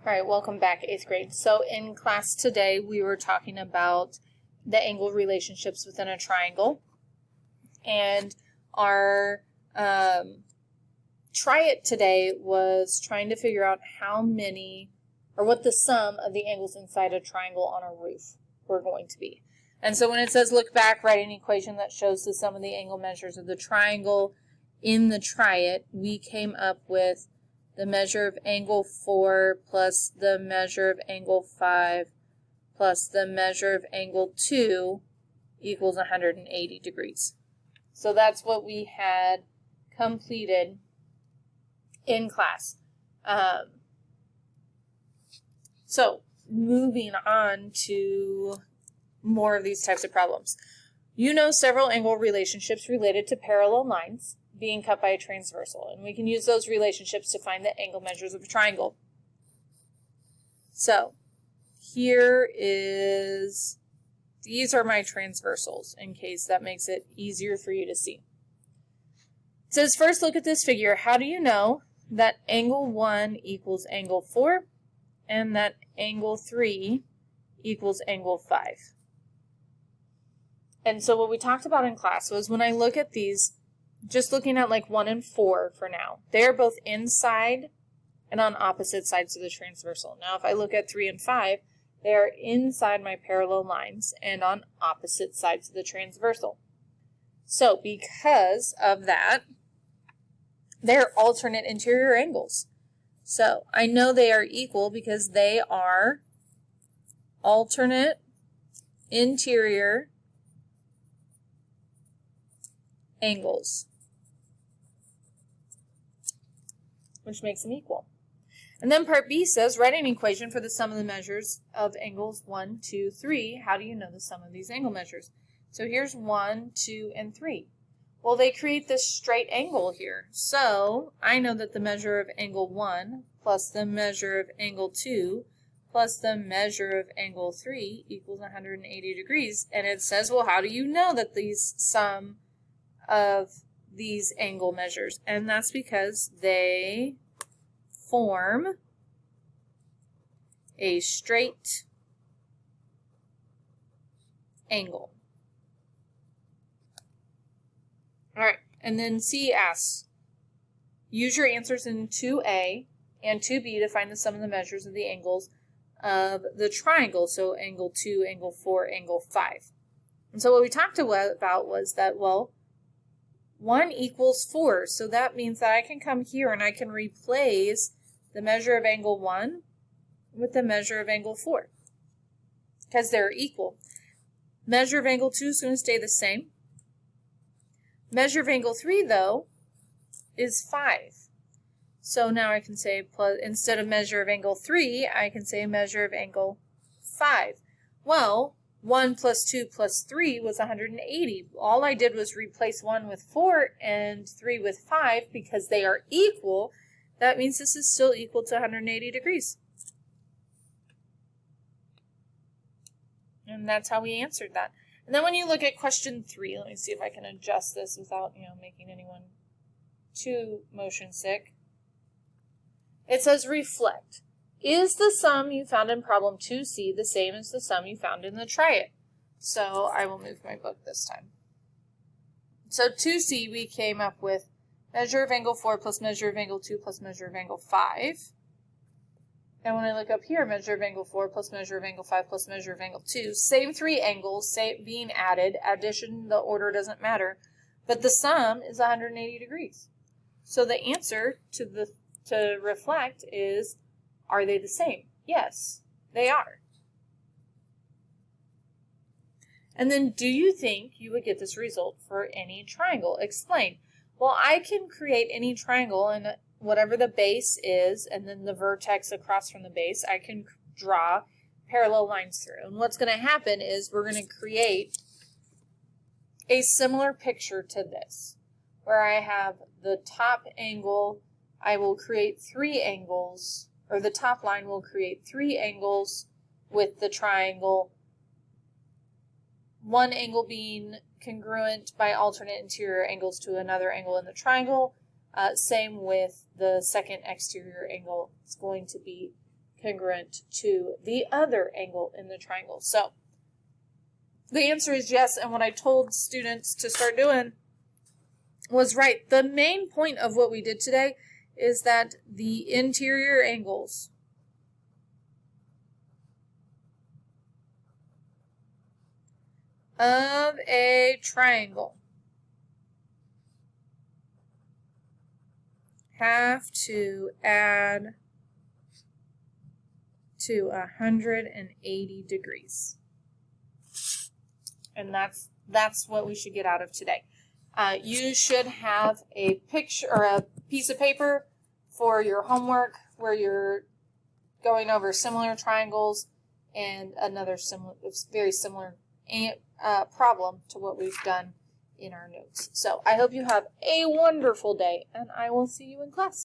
All right, welcome back, 8th grade. So in class today, we were talking about the angle relationships within a triangle. And our try it today was trying to figure out how many, or what the sum of the angles inside a triangle on a roof were going to be. And so when it says look back, write an equation that shows the sum of the angle measures of the triangle in the try it, we came up with the measure of angle 4 plus the measure of angle 5 plus the measure of angle 2 equals 180 degrees. So that's what we had completed in class. So moving on to more of these types of problems. You know several angle relationships related to parallel lines being cut by a transversal, and we can use those relationships to find the angle measures of a triangle. So here is, these are my transversals in case that makes it easier for you to see. It says first look at this figure. How do you know that angle 1 equals angle 4 and that angle 3 equals angle 5? And so what we talked about in class was when I look at these, just looking at like 1 and 4 for now, they're both inside and on opposite sides of the transversal. Now if I look at 3 and 5, they are inside my parallel lines and on opposite sides of the transversal. So because of that, they're alternate interior angles. So I know they are equal because they are alternate interior angles, which makes them equal. And then part B says, write an equation for the sum of the measures of angles 1, 2, 3. How do you know the sum of these angle measures? So here's 1, 2, and 3. Well, they create this straight angle here. So I know that the measure of angle 1 plus the measure of angle 2 plus the measure of angle 3 equals 180 degrees. And it says, well, how do you know that these sum of these angle measures? And that's because they form a straight angle. All right, and then C asks, use your answers in 2A and 2B to find the sum of the measures of the angles of the triangle. So angle 2, angle 4, angle 5. And so what we talked about was that, well, 1 equals 4, so that means that I can come here and I can replace the measure of angle 1 with the measure of angle 4 because they're equal. Measure of angle 2 is going to stay the same. Measure of angle 3, though, is 5. So now I can say, plus, instead of measure of angle 3, I can say measure of angle 5. Well, 1 plus 2 plus 3 was 180. All I did was replace 1 with 4 and 3 with 5 because they are equal. That means this is still equal to 180 degrees. And that's how we answered that. And then when you look at question 3, let me see if I can adjust this without, making anyone too motion sick. It says reflect. Is the sum you found in problem 2C the same as the sum you found in the try it? So I will move my book this time. So 2C we came up with measure of angle 4 plus measure of angle 2 plus measure of angle 5. And when I look up here, measure of angle 4 plus measure of angle 5 plus measure of angle 2, same 3 angles being added. Addition, the order doesn't matter. But the sum is 180 degrees. So the answer to reflect is, are they the same? Yes, they are. And then, do you think you would get this result for any triangle? Explain. Well, I can create any triangle, and whatever the base is, and then the vertex across from the base, I can draw parallel lines through. And what's going to happen is we're going to create a similar picture to this, where I have the top angle, I will create 3 angles, or the top line will create 3 angles with the triangle, one angle being congruent by alternate interior angles to another angle in the triangle. Same with the second exterior angle. It's going to be congruent to the other angle in the triangle. So the answer is yes, and what I told students to start doing was right. The main point of what we did today is that the interior angles of a triangle have to add to 180 degrees. And that's what we should get out of today. You should have a picture or a piece of paper for your homework where you're going over similar triangles and another very similar problem to what we've done in our notes. So I hope you have a wonderful day, and I will see you in class.